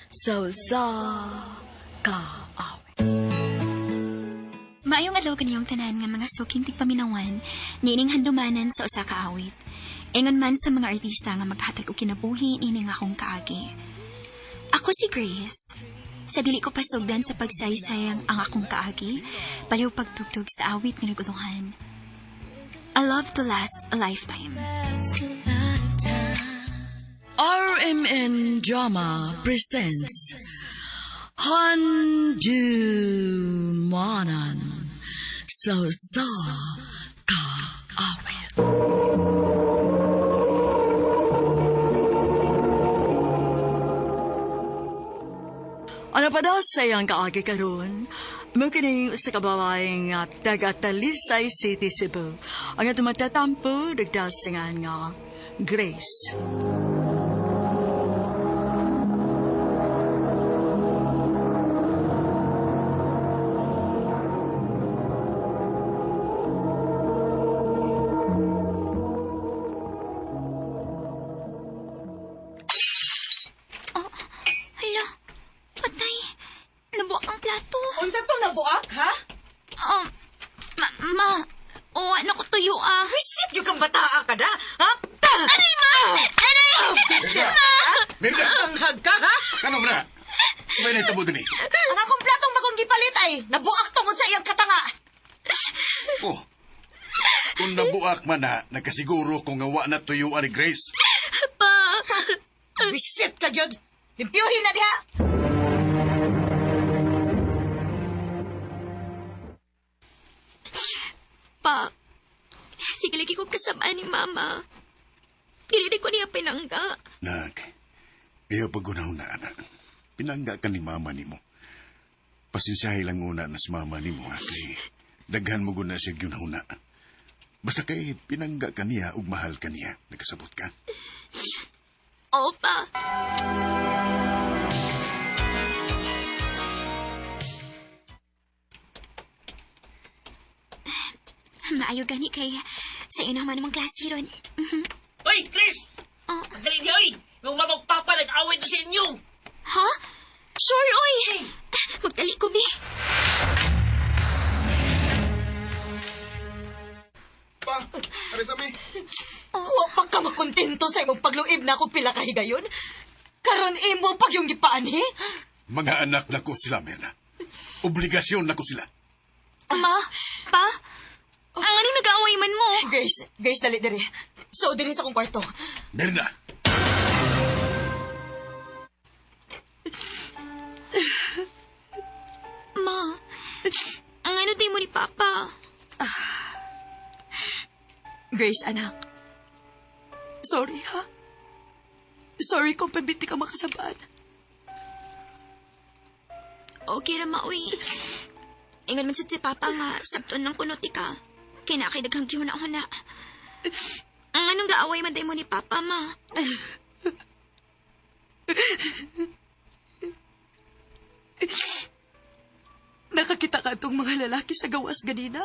sa kaawit. Maayong adlaw kaniyong tanan nga mga suking tigpaminawan, niining handumanan sa usa ka awit. Ingon man sa mga artista nga maghatag og kinabuhi ining akong kaagi. Ako si Grace. Sa dili ko pasugdan sa pagsaysayang ang akong kaagi, baliw pagtugtog sa awit nga naguluhan. A love to last a lifetime. RMN Drama presents Handumanan sa kaawit. Ano pa daw sayang kaagi karon? Mungkin sa kababaeng nga taga Talisay City, Cebu. Ang atong magtatampo, nagdasingan nga Grace. Hala, patay. Nabuak ang plato. Unsa to nabuak, ha? Ano ko tuyo ah. Wisit yung kang bataa ka da, ha? Aray, ma! Aray! Merda! Ang hagka, ha? Ano na? Sabay na itabo din eh. Ang akong platong bagong gipalit ay nabuak tungod sa iyang katanga. Oh, kung nabuak man na, nagkasiguro kung ngawa na tuyuan ni Grace. Pa! Wisit ka, Jod. Limpyuhin na diha. Pa, sige lagi kong kasamaan ni Mama. Dili ko niya pinangga. Nak, iyo pagunaw na anak. Pinangga ka ni mama ni mo. Pasensyahe lang una na si mama ni mo, ha? Kay daghan mo guna siya ginahuna. Basta kay pinangga ka niya ug mahal ka niya. Nagkasabot ka. Oo, Pa. Maayo gani kay sa inyo naman namang klase ron. Hoy, Chris! Oh. Magdali niyo, oy! Nung mamagpapa, nag-away na sa inyo! Ha? Sure, oy! Magdali ko, Bi. Pa, ari sa mi. Wa pa ka makontento sa imong pagluib na akong pila kahigayon. Karon imo pag yung gipaani. Mga anak na ko sila, Mena. Obligasyon na ko sila. Ma, Pa, ang anong nag-aaway man mo? Grace, dali diri. So, diri sa akong kwarto. Merna, Ma, ang ano tayo mo ni Papa? Grace, anak. Sorry, ha? Sorry kung pabiti ka makasabaan. Okay ra, Ma, uy. Ingon man sa si Papa nga, sabton ng kunot ka. Kinakay daghang gihuna-huna. Ang anong gaaway man tayo mo ni Papa, Ma? Nakakita ka itong mga lalaki sa gawas ganina?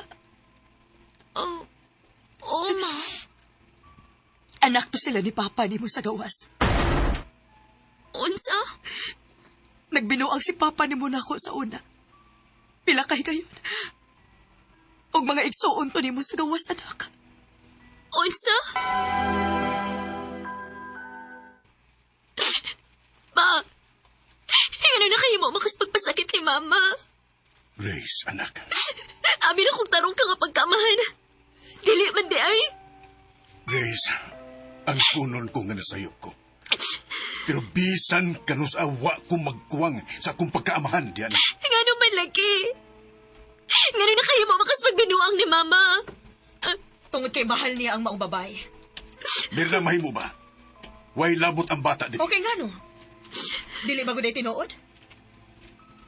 Oh, oo, Ma. Anak to sila ni Papa ni mo sa gawas. Unsa? Nagbinuang si Papa ni mo na ako sa una. Pila kay gayon. Og mga igsuon to ni mo sa gawas, anak. Unsa? Pa, ano na kayo mo makas pagpasakit ni Mama? Grace, anak. Amin akong tarong ka nga pagkamahan. Dili man di ay. Grace, ang kunon ko nga nasayop ko. Pero bisan kanus awa ko magkuwang sa akong pagkaamahan, di anak. Nga naman lagi. Nga na kayo mo makas pagbinuang ni Mama. Tungod kay mahal niya ang maong babae. Merna, mahimo ba? Way labot ang bata di. Okay nga no. Dili ba guday tinuod?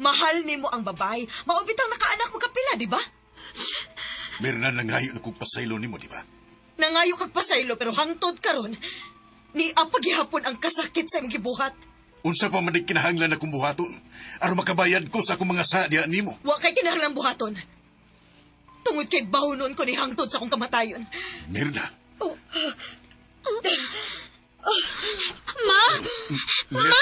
Mahal ni mo ang babae. Maubitang nakaanak mo kapila, di ba? Merna, nangayo na kong pasaylo ni mo, di ba? Nangayo kag pasaylo pero hangtod karon ni apaghihapon ang kasakit sa imong gibuhat. Unsa pa man kinahanglan akong buhaton aron makabayad ko sa akong mga sadya nimo. Wa kay kinahanglang buhaton. Tungod kay bahunon ko ni hangtod sa akong kamatayon. Merna. Oh. Ma! Mer-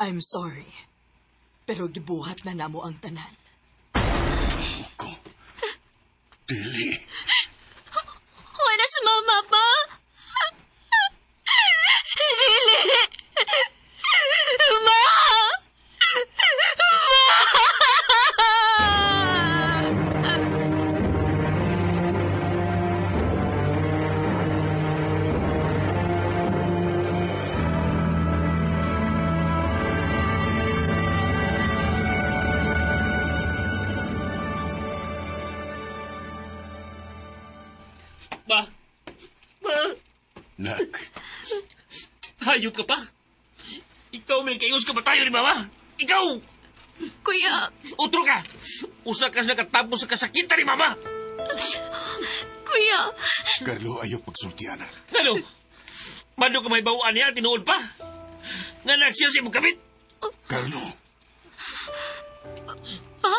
I'm sorry. Pero gibuhat na namo ang tanan. Ko. Dili. Wala sa mama pa. Dili. Ma! Ma! Ma! Nak, Hayop ka pa! Ikaw may kayos ka ba tayo ni Mama? Ikaw! Kuya, Utro ka! Usa ka nakatapos sa kasakitan ni Mama! kuya. Carlo ayaw pagsultian. Ano? Mado ka may bawaan niya, tinuod pa? Nga nagsiya sa imong kabit? Carlo, Pa?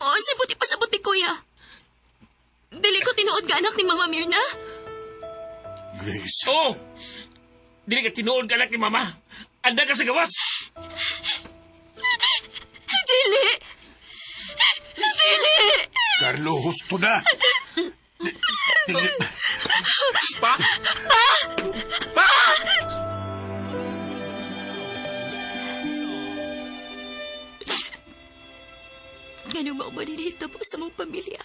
Oo, sibuti pasabot ni kuya. Dili ko tinuod ga anak ni Mama Mirna. Grace, Oo! Dili ka tinuod ka anak ni Mama. Anda ka sa gawas! Dili. Dili. Carlo, husto na. Dili. Pa! Pa! Ganun mo maninihitabo sa mong pamilya.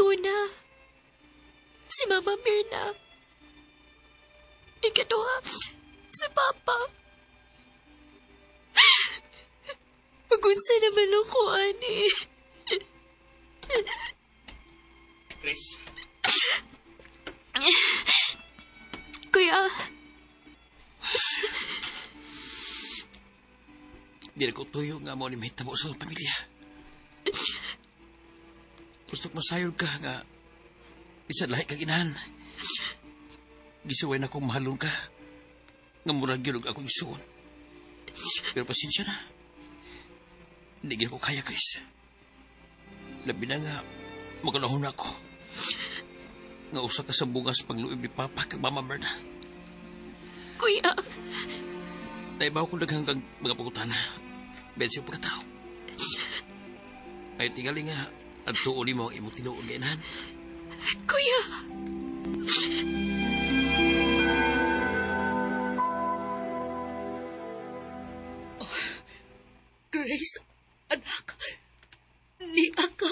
Una, si Mama Mirna. Ikaduha, si Papa. Pagunsa naman ako, ani. Chris, Kuya, di ko tuyo nga mo ni mahitabo sa pamilya. Gusto ko masayod ka nga isa lahi kag inahan. Gisuway na kong mahalon ka. Nga murag yun ako isuon. Pero pasensya na. Hindi ko kaya, Chris. Labi na nga, magalahon na ako. Nga usa ka sa bungas pagluib ni Papa kag Mama Mirna. kuya, Naibaw ko daghang mga pagutana. Bensi pagkatao. Ay tingali nga, at tuuli mo ang imong tinuon nga inahan. kuya. Grace, anak. Ni ka.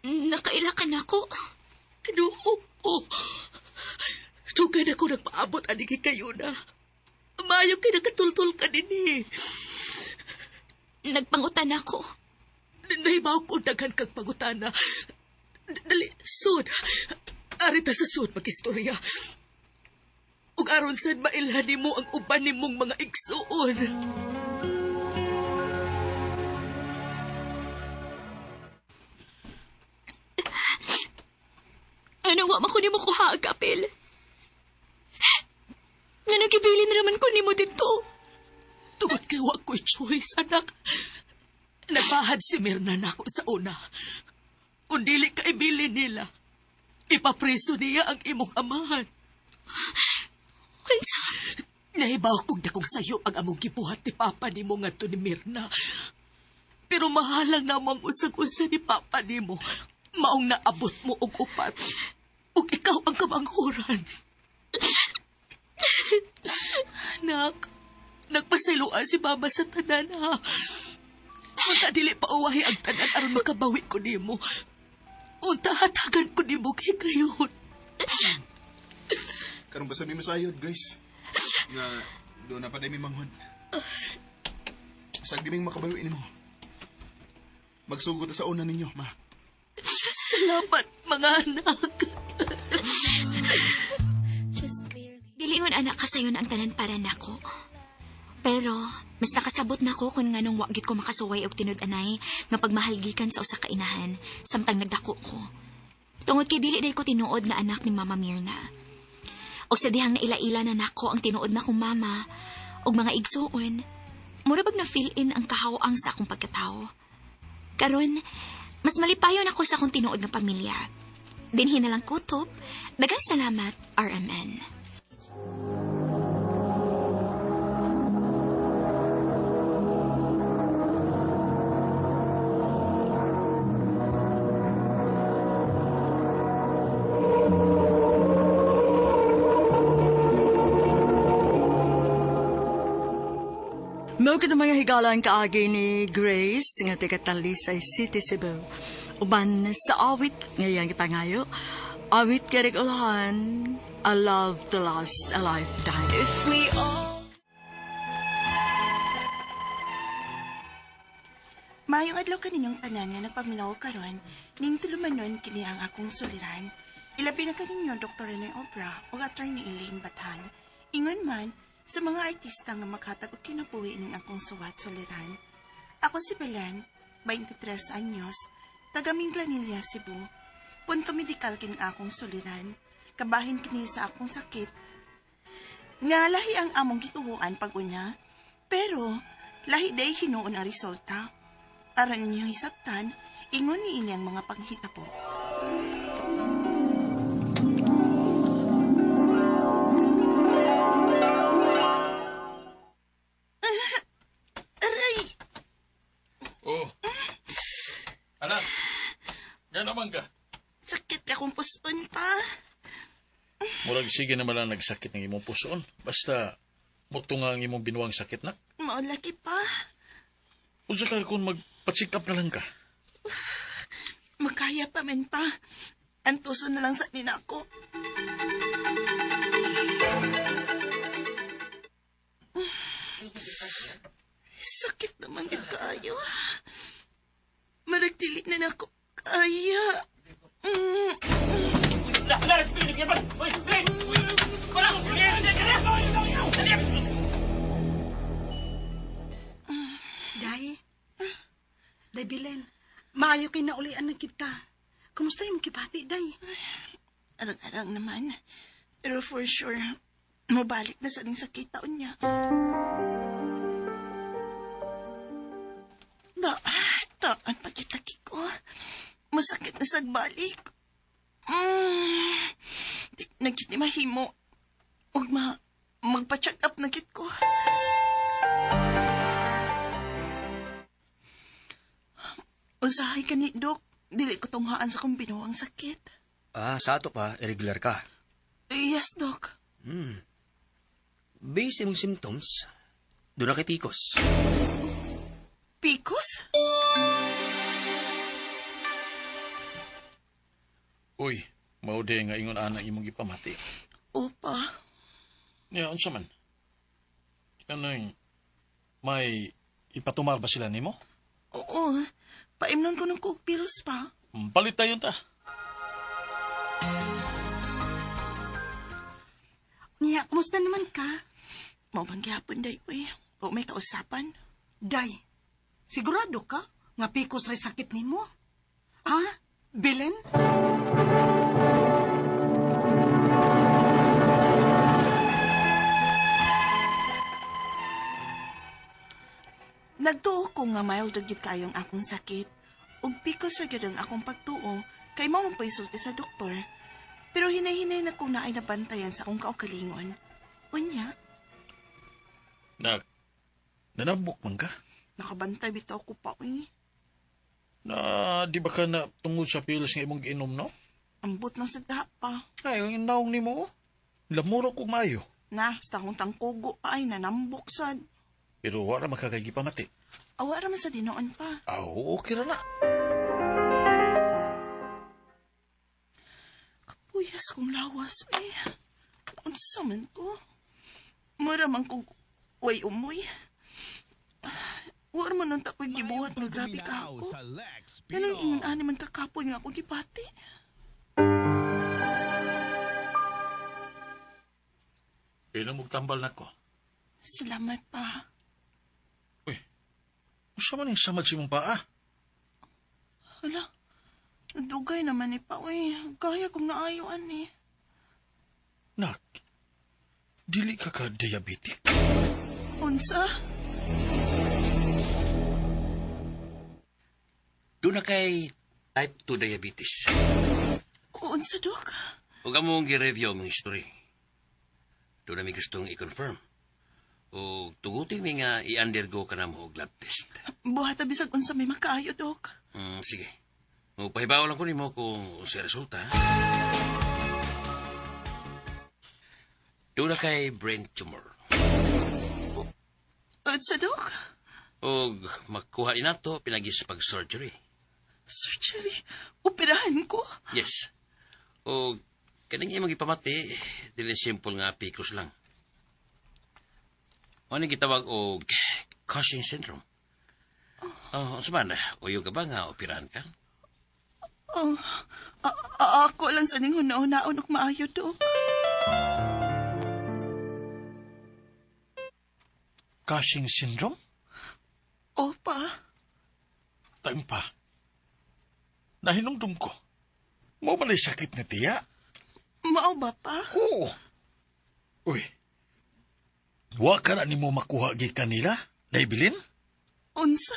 Nakailakan ako. Kinuog ko. Tugad ako nagpaabot anigi kayo na. Mayo kay nakatultol ka din eh. Nagpangutan ako. Nahibaw ko daghan kag pangutana. Dali, sud. Arita sa sud mag-istorya. Ug aron sad mailhan nimo ang uban nimong mga igsuon. Ano wa man ko nimo kuha ang kapil? Nga nagibilin naman ko nimo dito. Tungod kay wa ko'y choice, anak. Nabahad si Mirna nako sa una. Kung dili ka ibilin nila, ipapreso niya ang imong amahan. Unsa? Nahibaw kong dakong sayo ang among gibuhat ni Papa nimo ngadto ni Mirna. Pero mahalang namang usag-usa ni Papa nimo. Maong naabot mo og upat. Ug ikaw ang kamanghuran. Anak, nagpasayloan si Mama sa tanan ha. Magkadili pa uwahi ang tanan aron makabawi ko nimo. Unta hatagan ko nimo kay kayon. Karong basta mi masayod, Grace. Nga doon na pa mi manghod. Sa giming makabayo mo. Magsugod sa una ninyo, ma. Salamat, mga anak. Diliun anak kasayon ang tanan para nako. Pero, mas nakasabot nako kung nganong wagit ko makasuway og tinud-anay nga pagmahalgikan sa usa ka inahan samtang nagdako ko. Tungod kay dili day ko tinuod nga anak ni Mama Mirna. Og sa dihang naila-ila na nako ang tinuod na kong mama og mga igsuon, mura bag na fill in ang kahawang sa akong pagkatao. Karon, mas malipayon ako sa akong tinuod nga pamilya. Dinhi na lang kutob. Daghang salamat, RMN. Mao kita mga higalan kaagi ni Grace nga taga Talisay City, Cebu. Uban sa awit ngayang ipangayo, awit kerek ulahan, a love to last a lifetime. If we all... Mayong adlaw kaninyong tanan nga nagpaminaw karon, ning tulumanon kini ang akong suliran. Ilabi na kaninyo Dr. Rene Obra o Attorney Eileen Batan. Ingon man, sa mga artista nga maghatag og kinabuhi ning akong suwat suliran. Ako si Belen, 23 anyos, taga Minglanilla, Cebu. Punto medikal kini akong suliran. Kabahin kini sa akong sakit. Nga lahi ang among gituhuan pag-una, pero lahi day hinuon ang resulta. Aron ninyong hisabtan, ingon ni inyang mga panghitabo. Aray! Oh. Anak, yan naman ka. Sakit ka kung puson pa. Murag sige naman lang nagsakit ng imong pusoon. Basta, muto nga ang imong binuwang sakit na. Maulaki pa. Unsa ka kung magpa-check up na lang ka. Makaya pa men pa. Antuso na lang sa ninako. Sakit naman yun kayo. Maragdili na nako kaya. Day Bilen, maayo kay naulian na kita. Kumusta yung kipati, Day? Arang-arang naman. Pero for sure, mabalik na sa ning sakit taon niya. Taan pa yung laki ko. Masakit na sagbalik. Di nagkit ni mahimo. Huwag magpa-check up na kit ko. Usahay ka ni Dok. Dili ko tunghaan sa kong binuwang sakit. Sa ato pa, irregular ka. Yes, Doc. Based imong symptoms, doon na kay PCOS. PCOS? Uy, maude nga ingon ana imong gipamati. Opa. Niya, unsa man? Kano'y, may ipatumar ba sila nimo? Oo. Paimnon ko ng coke pills pa. Palit tayo ta. Niya, kumusta naman ka? Maubang gihapon, Day. Uy, o may kausapan. Day, sigurado ka nga pikos ray sakit nimo? Ha? Bilen? Nagtuo ko nga mild gyud kayong akong sakit. Ug pikos ra gyud ang akong pagtuo kay mao man paisulti sa doktor. Pero hinay-hinay na ko na ay nabantayan sa akong kaugalingon. Unya, Nanambok man ka? nakabantay bitaw ko pa, uy. Na, di ba ka na tungod sa pills nga imong giinom, no? Ambot ng sadha pa. Ay, yung inaong ni mo, lamuro ko mayo. Na, sa akong tangkugo pa ay nanambok sad. Pero wala makakagipamati. Awa ra man sa dinoon pa. Okay ra na. Kapuyas kong lawas, uy. Unsa man ko? Mura man kong way umoy. War man nung tako'y gibuhat nga grabe ka ako. Ganun ingon ani man kakapoy nga akong gipati. Ilang magtambal na ko. Salamat pa. Usa man yung samad si mong paa? Hala, nadugay naman ni pa, uy. Kaya kong naayuan eh. Nak, dili ka ka diabetic. Unsa? Doon na kay type 2 diabetes. Unsa, Dok? Huwag among gi-review ang history. Doon namin gustong i-confirm. O tugutin mi nga i-undergo ka na mo og lab test. Buhata bisag unsa may makaayo, Dok. Sige. Pahibaw lang ko nimo kung sa resulta. Doon na kay brain tumor. Unsa, Dok? O magkuha din nato pinagis pag-surgery. Surgery? Operahan ko? Yes. O kaning imong ipamati, dili simple nga PCOS lang. Ano gitawag og Cushing syndrome. Saman, uyo ka ba nga operahan ka? Ako lang sa ning hunaon og maayo, Dok. Cushing syndrome? Opa. Taimpa. Nahinumdum ko. Mo balay sakit na tiya? Mao ba pa? Oo. Uy. Wa ka na nimo makuha gi kanila? Daibilin? Unsa?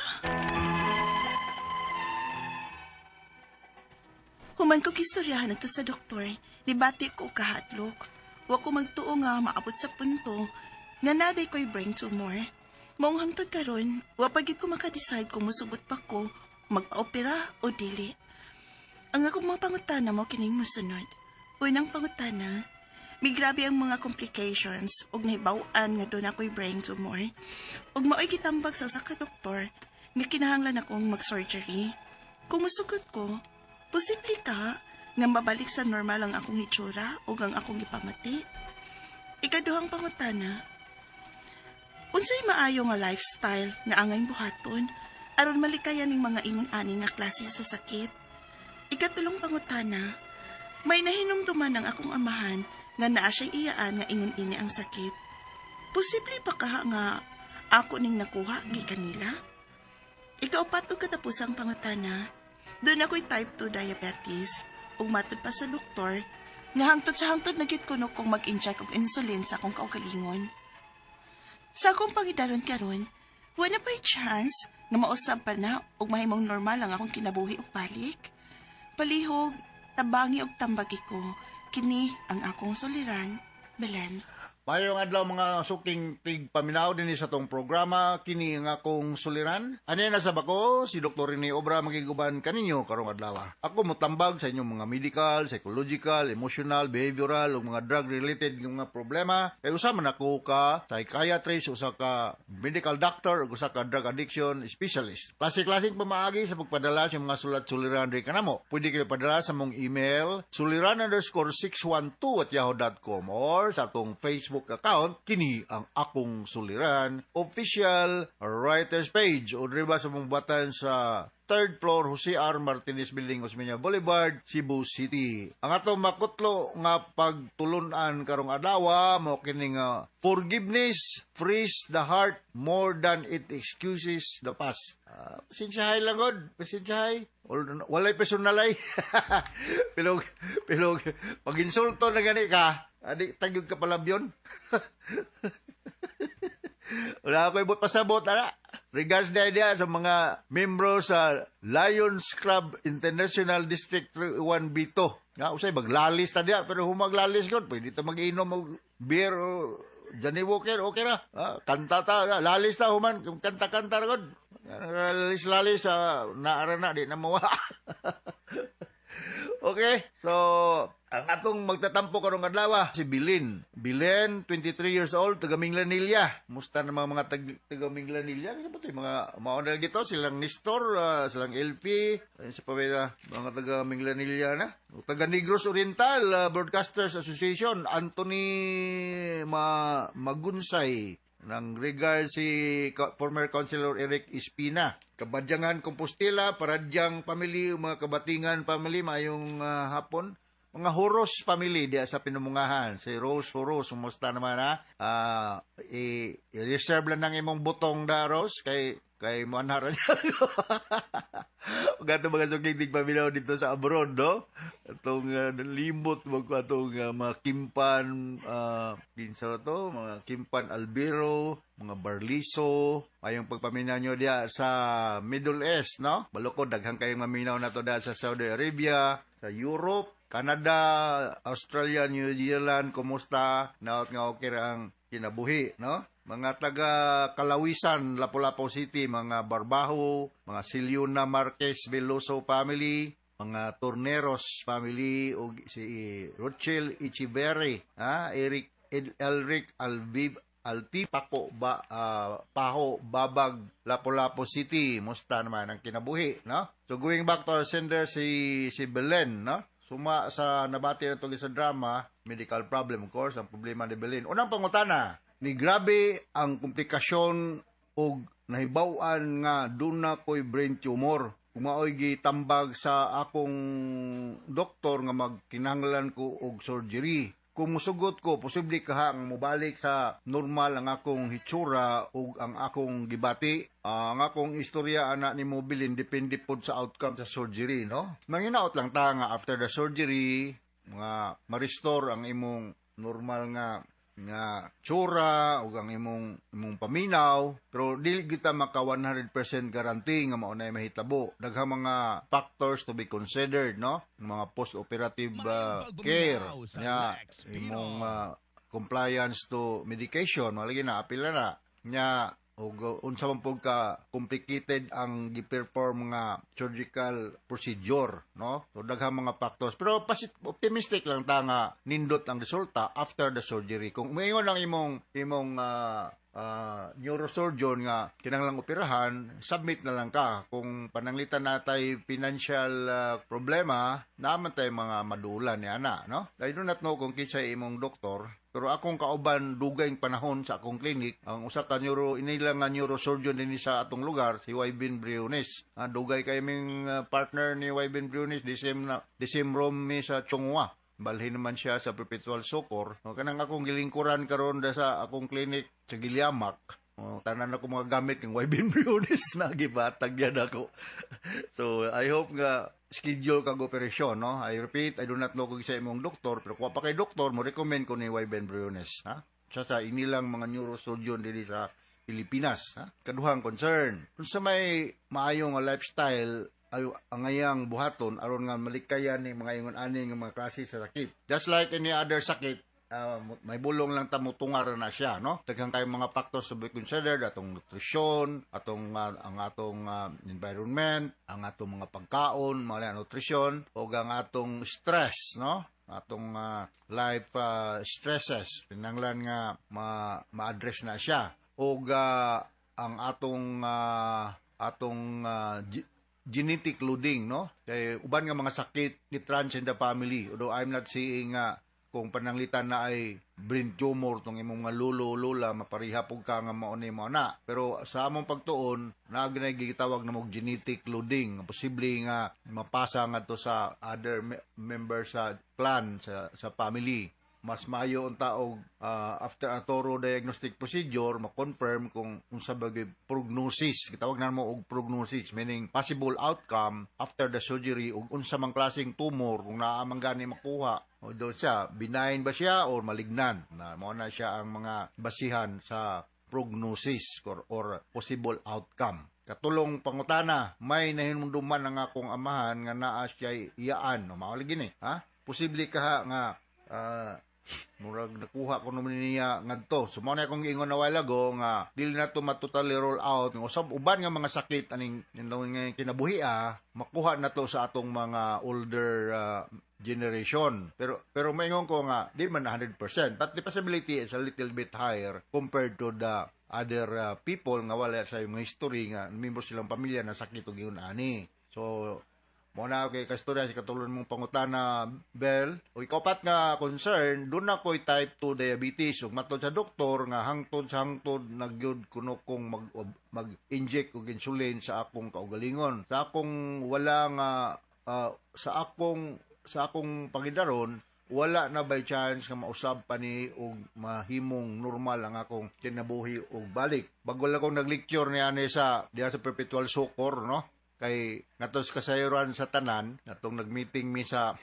Human ko kistoryahan ito sa doktor, nibati ko kahadlok. Wa ko magtuo nga maabot sa punto nga naday ko'y brain tumor. Maong hangtod karon, wa pagid ko makadecide kung musubot pa ko, magpa-opera o dili. Ang akong mga pangutana mo kining mosunod. Unang pangutana, may grabe ang mga complications ug nahibaw-an nga doon ako'y brain tumor. Ug mao'y gitambag sa usa ka doktor nga kinahanglan akong mag-surgery. Kung masugot ko, posible ka nga mabalik sa normal ang akong hitsura ug ang akong ipamati. Ikaduhang pangutana, unsay maayo nga lifestyle nga angay buhaton aron malikayan ning mga ingon-ani nga klase sa sakit. Ikatulong pangutana, may nahinumduman ang akong amahan nga naa siya'y iyaan nga ingon-ini ang sakit. Posible pa ka nga ako ning nakuha gikan nila? Ikaupat ug katapusang pangutana, doon ako'y type 2 diabetes ug matod pa sa doktor nga hangtod sa hangtod nagit kuno kong mag-inject og insulin sa akong kaugalingon. Sa akong pangidaron karon, wala pa'y chance nga mausab pa na ug mahimong normal ang akong kinabuhi ug balik. Palihog, tabangi og tambagi ko, kini ang akong suliran, Belen. Mayong adlaw mga suking tigpaminaw din sa tong programa, kini nga akong suliran. Ano na sa bako, si Dr. Rene Obra magiguban kaninyo karong adlaw. Ako mutambag sa inyong mga medical, psychological, emotional, behavioral, o mga drug-related mga problema. Kaya usa man ako ka psychiatrist, usa ka medical doctor, o usa ka drug addiction specialist. Klase-klaseng pamaagi sa pagpadala sa mga sulat-suliran rin kanamo. Pwede kayo padala sa mong email, suliran_612@yahoo.com or sa atong Facebook account, kini ang akong suliran official writers page o diba sa mong batan sa 3rd floor Jose R. Martinez Building, Osmeña Boulevard, Cebu City. Ang atong makutlo nga pagtulunan karong adlaw mo kini nga forgiveness frees the heart more than it excuses the past. Pasensyahay lang god, pasensyahay. Walay personalay. Pilog pag insulto na gani ka, adi tagyog ka palabyon. Wala ako ibot pasabot, ana. Regards na idea sa mga membro sa Lions Club International District 1B2. Nga, usay, maglalis ta diya, pero humaglalis ko, pwede ta mag-inom mag beer o Johnny Walker, okay na. Kanta ta, lalis ta, human, kanta-kanta na god. Lalis-lalis, naara na, di na mawa. Okay, so ang atong magtatampo karong adlaw si Bilin. Bilin, 23 years old, taga Minglanilla. Musta na mga taga Minglanilla? Kasi pa mga maunal gito, silang Nestor, silang LP, sa pamela, mga taga Minglanilla na. Taga Negros Oriental Broadcasters Association, Anthony Magunsay. Nang regard si former Councilor Eric Espina. Kabadyangan Compostela, Paradyang family, mga Kabatingan family, mayong hapon. Mga Horos family diya sa Pinumungahan. Si Rose Horos, kumusta naman ha? I-reserve lang ng imong butong da, Rose, kay Manhara niya. Gato mga suking tigpaminaw dito sa abroad, no? Itong limot mo ko itong mga Kimpan, pinsara to, mga Kimpan Albero, mga Barliso, ayong pagpaminaw nyo diya sa Middle East, no? Balukod, daghang kayong maminaw na to diya sa Saudi Arabia, sa Europe, Canada, Australia, New Zealand, kumusta? Naot nga okay ra ang kinabuhi, no? Mga taga Kalawisan, Lapu-Lapu City, mga Barbaho, mga Siliuna Marquez Veloso family, mga Torneros family, o si Rochelle Ichiberri, Eric Elric Altipako Paho Babag Lapu-Lapu City, musta naman ang kinabuhi, no? So going back to our sender si Belen, no? Suma sa nabati na itong sa drama, medical problem, of course, ang problema ni Belen. Unang pangutana, ni grabe ang komplikasyon o nahibawan nga doon na ko'y brain tumor. Kung mao'y gitambag sa akong doktor nga magkinahanglan ko og surgery. Kung musugot ko, posible kaha ang mubalik sa normal ang akong hitsura o ang akong gibati. Ang akong istorya anak ni Mobilin, depende po sa outcome sa surgery, no? Manginaot lang ta nga after the surgery, mga ma-restore ang imong normal nga tsura o ang imong paminaw, pero dili kita maka 100% guarantee nga mao nay mahitabo. Daghang mga factors to be considered, no? Mga post-operative care nya imong compliance to medication, malagi na apil na nya o unsa man pud ka complicated ang gi-perform nga surgical procedure, no? So daghang mga factors, pero optimistic lang ta nga nindot ang resulta after the surgery. Kung mayon lang imong neurosurgeon nga kinahanglang operahan, submit na lang ka. Kung pananglitan natay financial problema, naman tay mga madulan ni ana, no? I do not know kung kinsay imong doktor, pero akong kauban dugay panahon sa akong clinic, ang usa ka inilang nga neurosurgeon din sa atong lugar, si Wybin Briones. Dugay kay ming partner ni Wybin Briones, the same room mi sa Chongwa. Balhin naman siya sa Perpetual Socor. Kanang akong gilingkuran karon sa akong clinic sa Giliamak. Tanan ako mga gamit ng Wybin Briones na gibatag yan ako. So, I hope nga schedule kag operasyon, no? I repeat, I do not know kung isa imong doktor, pero kung pa kay doktor, mo recommend ko ni Wybin Briones, ha? Sa inilang mga neurosurgeon dili sa Pilipinas, ha? Kaduhang concern. Kung sa may maayong lifestyle, ang ngayang buhaton aron nga malikayan ni mga ingon ani nga mga klase sa sakit. Just like any other sakit, may bulong lang ta mutungar na siya, no? Daghang kay mga factors to be considered, atong nutrisyon, ang atong environment, ang atong mga pagkaon, mga nutrisyon, o ang atong stress, no? Atong life stresses, pinanglan nga ma-address na siya. O ang atong genetic loading, no? Kay uban nga mga sakit ni trans in the family. Although I'm not saying kung pananglitan na ay brain tumor tong imong mga lolo-lola, mapariha pug ka nga mao ni mo na. Pero sa among pagtuon, nagnay gitawag na mong genetic loading. Posible nga mapasa nga to sa other members sa clan, sa family. Mas maayo ang taog after a thorough diagnostic procedure ma-confirm kung unsa bagay prognosis, gitawag na mo og prognosis, meaning possible outcome after the surgery ug unsa mang klaseng tumor kung naa man gani makuha o do siya benign ba siya or malignant, na mao na siya ang mga basihan sa prognosis or possible outcome. Katulong pangutana, may nahinumduman ang akong amahan nga naa siya iyaan, no? Mao lagi ni, ha? Posible ka nga murag nakuha ko naman niya ngadto. So, muna akong ingon na while ago nga dili na to matotally roll out. Usab uban nga mga sakit aning kinabuhi makuha na to sa atong mga older generation. Pero maingon ko nga di man 100%, but the possibility is a little bit higher compared to the other people nga wala sa mga history nga membro silang pamilya na sakit og ingon ani. So muna kay kasturya si katulon mong pangutana, Bel. O ikapat nga concern, doon na ko'y type 2 diabetes. Ug matod sa doktor nga hangtod nagyud kuno kong mag-inject og insulin sa akong kaugalingon. Sa akong wala nga sa akong pagidaron, wala na by chance nga mausab pa ni og mahimong normal ang akong kinabuhi og balik. Bago lang akong nag-lecture ni ani diha sa Perpetual Socor, no? Kay natos kasayuran sa tanan, natong nagmeeting mi sa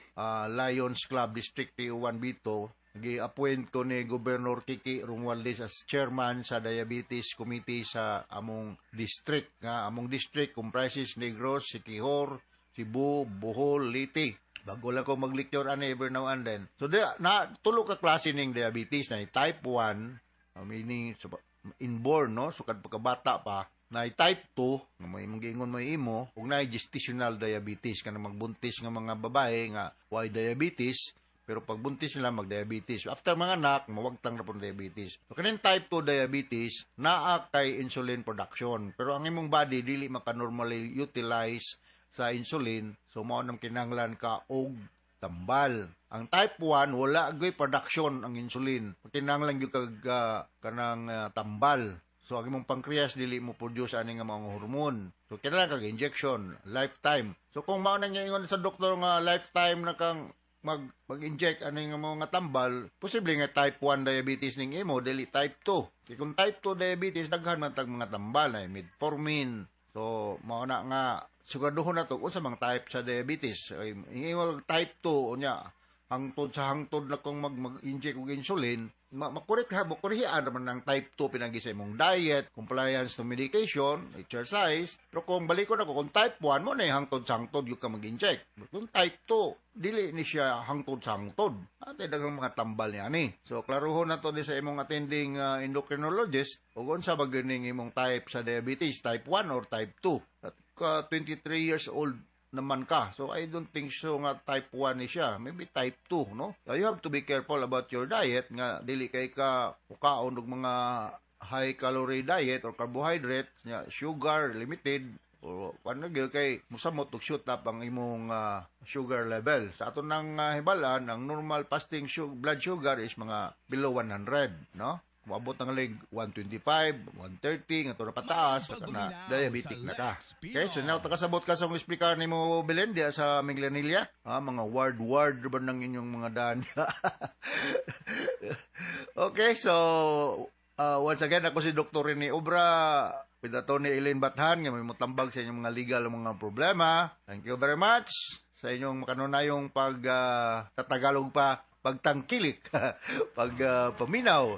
Lions Club District 1 Bito, gi-appoint ko ni Governor Kiki Romualdez as chairman sa Diabetes Committee sa among district. Among district comprises Negros, Siquijor, Cebu, Bohol, Leyte. Bago lang ko mag-lecture ani every now and then. So tulo ka klase ning diabetes na type 1, meaning inborn, no, sukad pagkabata pa, na type 2 nga may giingon mo imo, ug na gestational diabetes kana magbuntis nga mga babae nga why diabetes, pero pag buntis nila mag-diabetes. After mga anak, mawagtang na po diabetes. So kaning type 2 diabetes naa kay insulin production, pero ang imong body dili maka-normally utilize sa insulin, so mao nang kinahanglan ka og tambal. Ang type 1 wala gyud production ang insulin. Kinahanglan gyud kag kanang tambal. So ang imong pancreas dili mo produce ani nga mga hormone. So kinahanglan kag injection lifetime. So kung mao nang ingon sa doktor nga lifetime na kang mag-inject ani nga mga tambal, posible nga type 1 diabetes ning imo dili type 2. Kung type 2 diabetes daghan man tag mga tambal na metformin. So mao na nga siguraduhon na to kung sa mga type sa diabetes. Ingawag type 2 unya hangtod sa hangtod na kung mag-inject og insulin, makurihian naman ng type 2 pinagi sa imong diet, compliance to medication, exercise. Pero kung balikon ako, kung type 1 mo na hangtod sa hangtod yung ka mag-inject. Kung type 2, dili ni siya hangtod sa hangtod. At dagang mga tambal niya ni. So, klaruhon na to di sa imong attending endocrinologist, o kung sa baganing imong type sa diabetes, type 1 or type 2. At 23 years old naman ka. So, I don't think so nga type 1 ni siya. Maybe type 2, no? So, you have to be careful about your diet nga dili kay ka ukaon og mga high-calorie diet or carbohydrate, sugar, limited, o ano gyud kay musamot og shoot up ang imong sugar level. Sa aton nang hibalan, ang normal fasting blood sugar is mga below 100, no? Maabot ang leg 125, 130, nga to na pataas, na diabetic na ka. Okay, so now takasabot ka sa speaker ni mo Belen diya sa Minglanilla. Mga ward ba ng inyong mga daan? Okay, so once again, ako si Dr. Rene Obra, with Atty. Eileen Bathan, nga may mutambag sa inyong mga legal mga problema. Thank you very much sa inyong makanunayong tatagalog pa, pagtangkilik, paminaw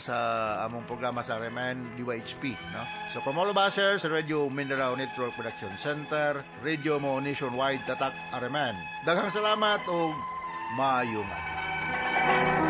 sa among programa sa RMN DYHP. No? So from all of us here sa Radio Mindanao Network Production Center, Radio mo nationwide, tatak RMN. Daghang salamat o maayong adlaw.